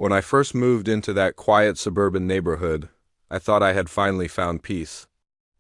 When I first moved into that quiet suburban neighborhood, I thought I had finally found peace.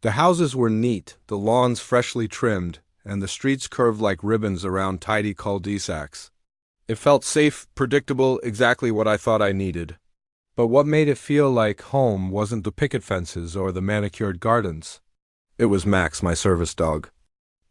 The houses were neat, the lawns freshly trimmed, and the streets curved like ribbons around tidy cul-de-sacs. It felt safe, predictable, exactly what I thought I needed. But what made it feel like home wasn't the picket fences or the manicured gardens. It was Max, my service dog.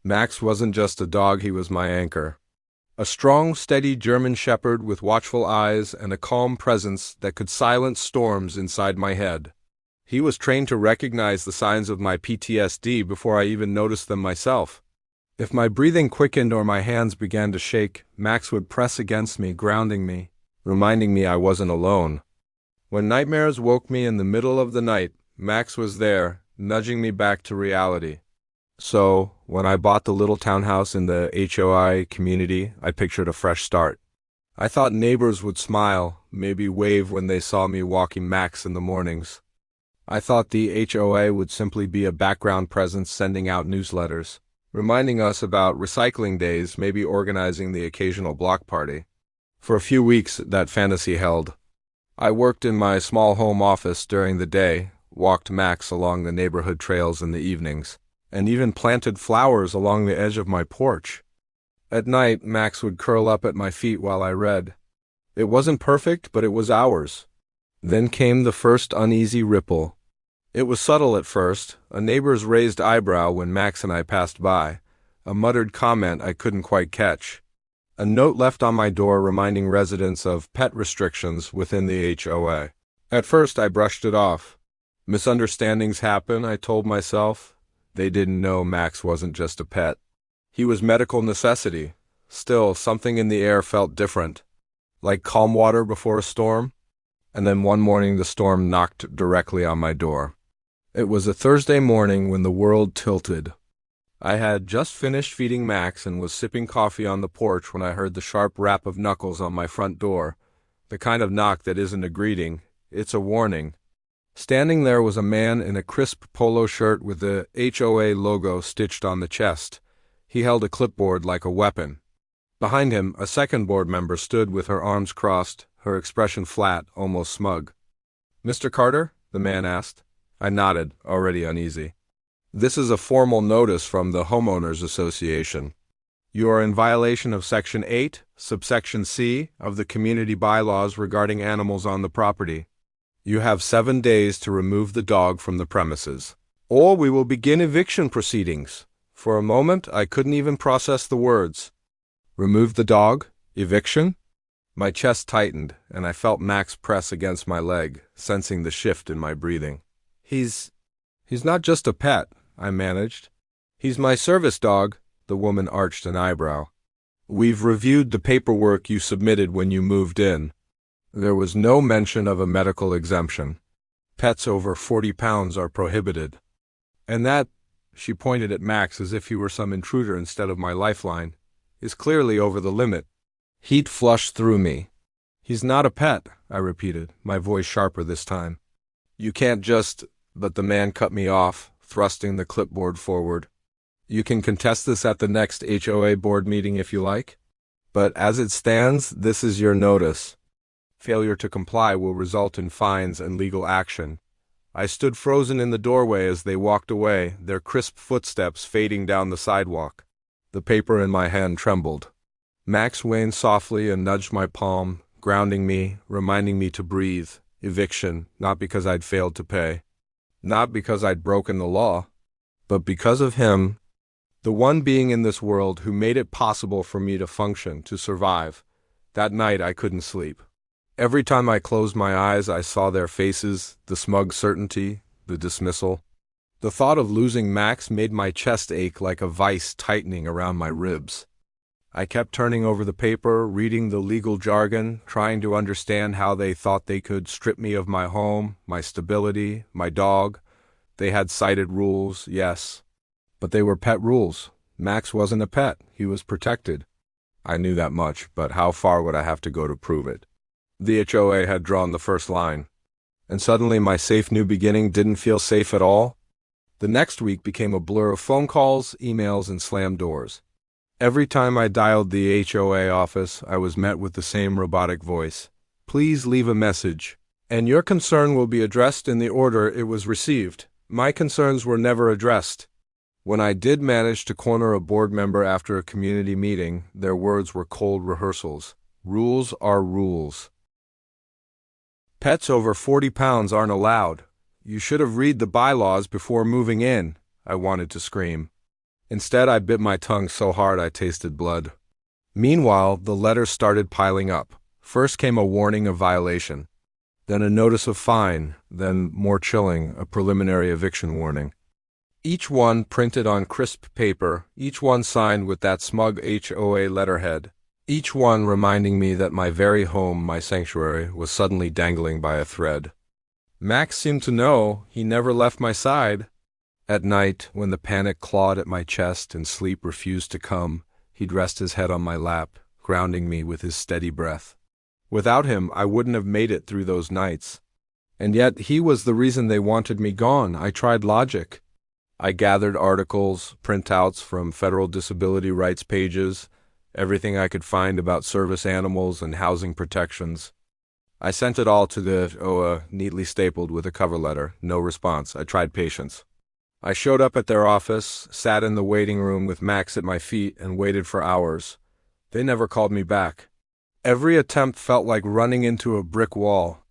Max wasn't just a dog, he was my anchor. A strong, steady German shepherd with watchful eyes and a calm presence that could silence storms inside my head. He was trained to recognize the signs of my PTSD before I even noticed them myself. If my breathing quickened or my hands began to shake, Max would press against me, grounding me, reminding me I wasn't alone. When nightmares woke me in the middle of the night, Max was there, nudging me back to reality. So, when I bought the little townhouse in the HOA community, I pictured a fresh start. I thought neighbors would smile, maybe wave when they saw me walking Max in the mornings. I thought the HOA would simply be a background presence sending out newsletters, reminding us about recycling days, maybe organizing the occasional block party. For a few weeks, that fantasy held. I worked in my small home office during the day, walked Max along the neighborhood trails in the evenings, and even planted flowers along the edge of my porch. At night, Max would curl up at my feet while I read. It wasn't perfect, but it was ours. Then came the first uneasy ripple. It was subtle at first, a neighbor's raised eyebrow when Max and I passed by, a muttered comment I couldn't quite catch. A note left on my door reminding residents of pet restrictions within the HOA. At first, I brushed it off. Misunderstandings happen, I told myself. They didn't know Max wasn't just a pet. He was medical necessity. Still, something in the air felt different, like calm water before a storm. And then one morning the storm knocked directly on my door. It was a Thursday morning when the world tilted. I had just finished feeding Max and was sipping coffee on the porch when I heard the sharp rap of knuckles on my front door, the kind of knock that isn't a greeting, it's a warning. Standing there was a man in a crisp polo shirt with the HOA logo stitched on the chest. He held a clipboard like a weapon. Behind him, a second board member stood with her arms crossed, her expression flat, almost smug. "Mr. Carter?" the man asked. I nodded, already uneasy. "This is a formal notice from the Homeowners Association. You are in violation of Section 8, subsection C, of the community bylaws regarding animals on the property. You have 7 days to remove the dog from the premises, or we will begin eviction proceedings." For a moment, I couldn't even process the words. Remove the dog? Eviction? My chest tightened, and I felt Max press against my leg, sensing the shift in my breathing. He's not just a pet, I managed. "He's my service dog," the woman arched an eyebrow. "We've reviewed the paperwork you submitted when you moved in. There was no mention of a medical exemption. Pets over 40 pounds are prohibited. And that," she pointed at Max as if he were some intruder instead of my lifeline, "is clearly over the limit." Heat flushed through me. "He's not a pet," I repeated, my voice sharper this time. "You can't just—" But the man cut me off, thrusting the clipboard forward. "You can contest this at the next HOA board meeting if you like. But as it stands, this is your notice. Failure to comply will result in fines and legal action." I stood frozen in the doorway as they walked away, their crisp footsteps fading down the sidewalk. The paper in my hand trembled. Max whined softly and nudged my palm, grounding me, reminding me to breathe. Eviction, not because I'd failed to pay. Not because I'd broken the law, but because of him, the one being in this world who made it possible for me to function, to survive. That night I couldn't sleep. Every time I closed my eyes, I saw their faces, the smug certainty, the dismissal. The thought of losing Max made my chest ache like a vice tightening around my ribs. I kept turning over the paper, reading the legal jargon, trying to understand how they thought they could strip me of my home, my stability, my dog. They had cited rules, yes, but they were pet rules. Max wasn't a pet, he was protected. I knew that much, but how far would I have to go to prove it? The HOA had drawn the first line, and suddenly my safe new beginning didn't feel safe at all. The next week became a blur of phone calls, emails, and slammed doors. Every time I dialed the HOA office, I was met with the same robotic voice. Please leave a message, and your concern will be addressed in the order it was received. My concerns were never addressed. When I did manage to corner a board member after a community meeting, their words were cold rehearsals. Rules are rules. Pets over 40 pounds aren't allowed. You should have read the bylaws before moving in, I wanted to scream. Instead, I bit my tongue so hard I tasted blood. Meanwhile, the letters started piling up. First came a warning of violation, then a notice of fine, then, more chilling, a preliminary eviction warning. Each one printed on crisp paper, each one signed with that smug HOA letterhead, each one reminding me that my very home, my sanctuary, was suddenly dangling by a thread. Max seemed to know. He never left my side. At night, when the panic clawed at my chest and sleep refused to come, he'd rest his head on my lap, grounding me with his steady breath. Without him, I wouldn't have made it through those nights. And yet, he was the reason they wanted me gone. I tried logic. I gathered articles, printouts from federal disability rights pages, everything I could find about service animals and housing protections. I sent it all to the HOA, neatly stapled with a cover letter. No response. I tried patience. I showed up at their office, sat in the waiting room with Max at my feet, and waited for hours. They never called me back. Every attempt felt like running into a brick wall.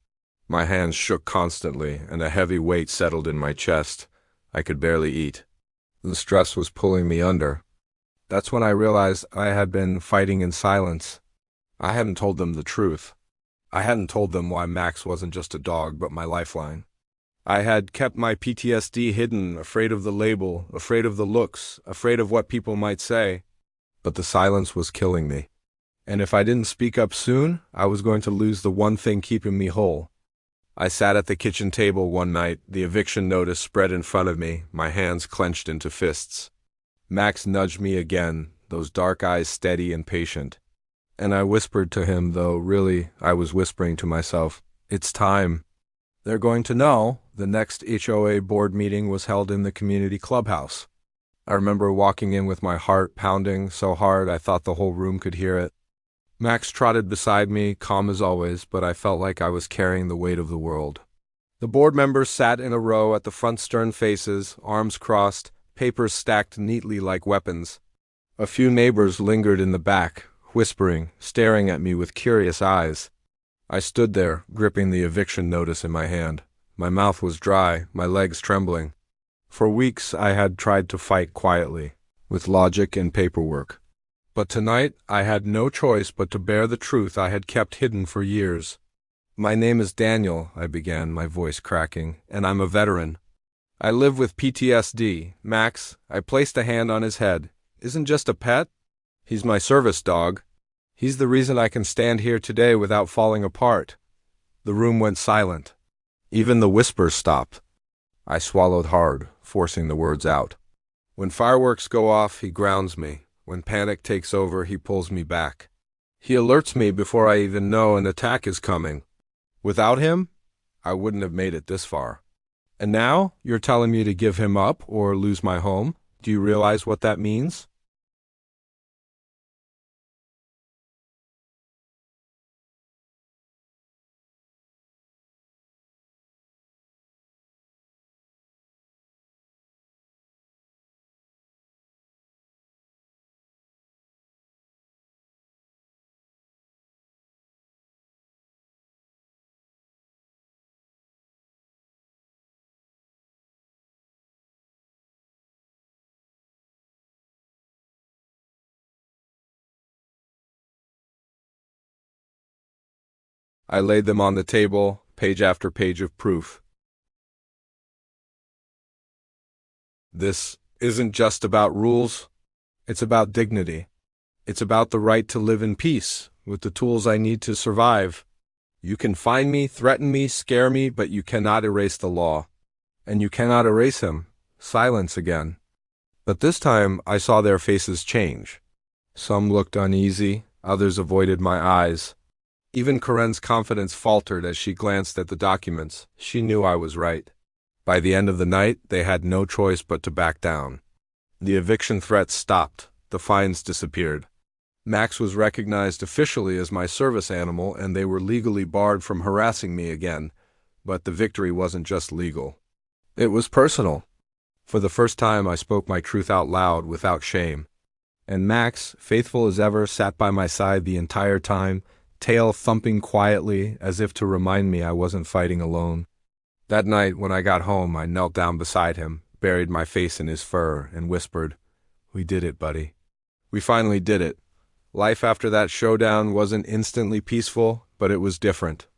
My hands shook constantly, and a heavy weight settled in my chest. I could barely eat. The stress was pulling me under. That's when I realized I had been fighting in silence. I hadn't told them the truth. I hadn't told them why Max wasn't just a dog, but my lifeline. I had kept my PTSD hidden, afraid of the label, afraid of the looks, afraid of what people might say. But the silence was killing me. And if I didn't speak up soon, I was going to lose the one thing keeping me whole. I sat at the kitchen table one night, the eviction notice spread in front of me, my hands clenched into fists. Max nudged me again, those dark eyes steady and patient. And I whispered to him, though really I was whispering to myself, "It's time." They're going to know. The next HOA board meeting was held in the community clubhouse. I remember walking in with my heart pounding so hard I thought the whole room could hear it. Max trotted beside me, calm as always, but I felt like I was carrying the weight of the world. The board members sat in a row at the front, stern faces, arms crossed, papers stacked neatly like weapons. A few neighbors lingered in the back, whispering, staring at me with curious eyes. I stood there, gripping the eviction notice in my hand. My mouth was dry, my legs trembling. For weeks I had tried to fight quietly, with logic and paperwork. But tonight I had no choice but to bear the truth I had kept hidden for years. "My name is Daniel," I began, my voice cracking, "and I'm a veteran. I live with PTSD. Max," I placed a hand on his head, "isn't just a pet. He's my service dog. He's the reason I can stand here today without falling apart." The room went silent. Even the whispers stopped. I swallowed hard, forcing the words out. When fireworks go off, he grounds me. When panic takes over, he pulls me back. He alerts me before I even know an attack is coming. Without him, I wouldn't have made it this far. And now, you're telling me to give him up or lose my home? Do you realize what that means? I laid them on the table, page after page of proof. This isn't just about rules. It's about dignity. It's about the right to live in peace, with the tools I need to survive. You can fine me, threaten me, scare me, but you cannot erase the law. And you cannot erase him. Silence again. But this time I saw their faces change. Some looked uneasy, others avoided my eyes. Even Corinne's confidence faltered as she glanced at the documents. She knew I was right. By the end of the night, they had no choice but to back down. The eviction threats stopped. The fines disappeared. Max was recognized officially as my service animal, and they were legally barred from harassing me again. But the victory wasn't just legal. It was personal. For the first time, I spoke my truth out loud without shame. And Max, faithful as ever, sat by my side the entire time, tail thumping quietly as if to remind me I wasn't fighting alone. That night, when I got home, I knelt down beside him, buried my face in his fur, and whispered, "We did it, buddy. We finally did it." Life after that showdown wasn't instantly peaceful, but it was different.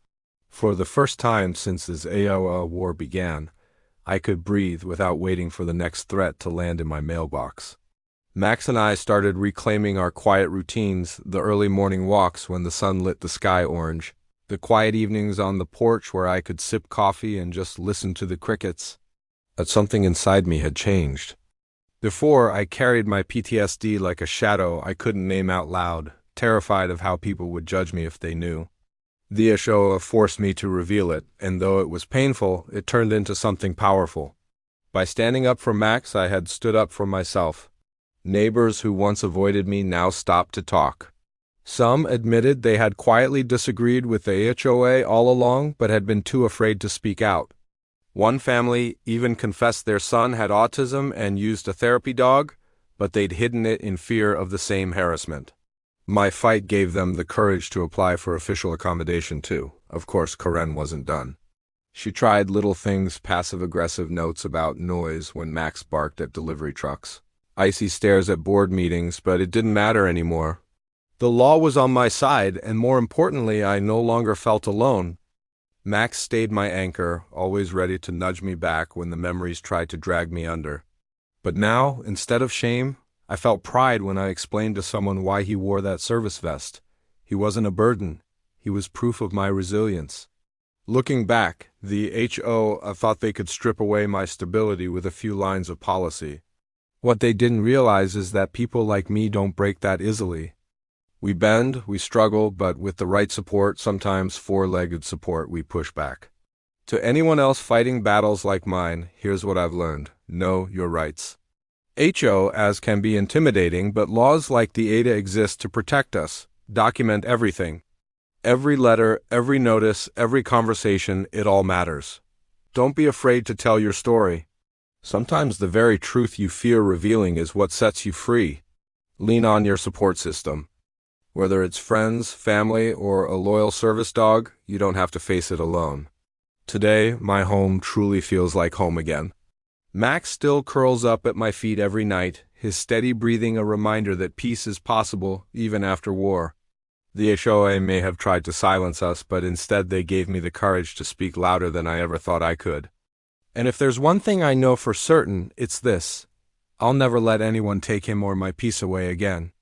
For the first time since this HOA war began, I could breathe without waiting for the next threat to land in my mailbox. Max and I started reclaiming our quiet routines, the early morning walks when the sun lit the sky orange, the quiet evenings on the porch where I could sip coffee and just listen to the crickets. But something inside me had changed. Before, I carried my PTSD like a shadow I couldn't name out loud, terrified of how people would judge me if they knew. The HOA forced me to reveal it, and though it was painful, it turned into something powerful. By standing up for Max, I had stood up for myself. Neighbors who once avoided me now stopped to talk. Some admitted they had quietly disagreed with the HOA all along, but had been too afraid to speak out. One family even confessed their son had autism and used a therapy dog, but they'd hidden it in fear of the same harassment. My fight gave them the courage to apply for official accommodation too. Of course, Karen wasn't done. She tried little things, passive-aggressive notes about noise when Max barked at delivery trucks, icy stares at board meetings, but it didn't matter anymore. The law was on my side, and more importantly, I no longer felt alone. Max stayed my anchor, always ready to nudge me back when the memories tried to drag me under. But now, instead of shame, I felt pride when I explained to someone why he wore that service vest. He wasn't a burden. He was proof of my resilience. Looking back, the HOA thought they could strip away my stability with a few lines of policy. What they didn't realize is that people like me don't break that easily. We bend, we struggle, but with the right support, sometimes four-legged support, we push back. To anyone else fighting battles like mine, here's what I've learned. Know your rights. HOAs can be intimidating, but laws like the ADA exist to protect us. Document everything. Every letter, every notice, every conversation, it all matters. Don't be afraid to tell your story. Sometimes the very truth you fear revealing is what sets you free. Lean on your support system. Whether it's friends, family, or a loyal service dog, you don't have to face it alone. Today, my home truly feels like home again. Max still curls up at my feet every night, his steady breathing a reminder that peace is possible even after war. The HOA may have tried to silence us, but instead they gave me the courage to speak louder than I ever thought I could. And if there's one thing I know for certain, it's this: I'll never let anyone take him or my peace away again.